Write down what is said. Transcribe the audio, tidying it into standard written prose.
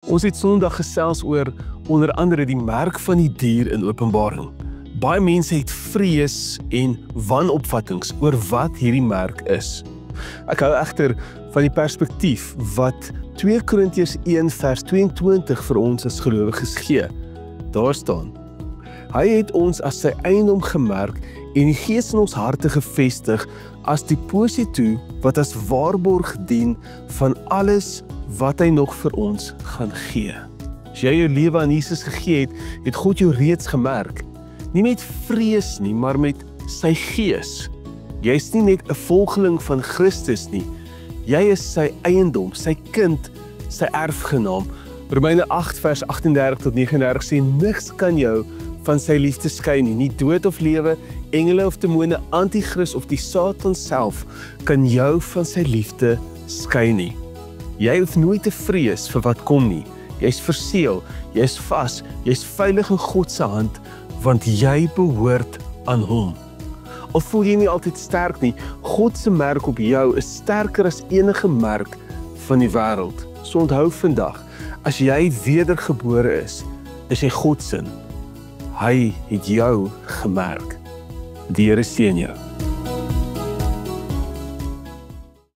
Ons het Sondag gesels oor onder andere die merk van die dier in Openbaring. Baie mense het vrees en wanopvattings oor wat hierdie merk is. Ek hou egter van die perspektief wat 2 Korintiërs 1 vers 22 vir ons as gelowiges gee. Daar staan: Hy het ons as sy eiendom gemerk en die Gees in ons harte gevestig as deposito wat as waarborg dien van alles wat hy nog vir ons gaan gee. As jy jou lewe aan Jesus gegee het, het God jou reeds gemerk. Nie met vrees nie, maar met sy Gees. Jy is nie net 'n volgeling van Christus nie. Jy is sy eiendom, sy kind, sy erfgenaam. Romeine 8 vers 38 tot 39 sê, niks kan jou van sy liefde skei nie. Nie dood of lewe, engele of demone, antichrist of die Satan self kan jou van sy liefde skei nie. Jy hoef nooit te vrees vir wat kom nie. Jy's verseël, jy's vas, jy's veilig in God se hand, want jy behoort aan hom. Al voel jy nie altyd sterk nie, God se merk op jou is sterker as enige merk van die wêreld. So onthou vandag, as jy wedergebore is jy God se. Hy het jou gemerk. Die Here seën jou.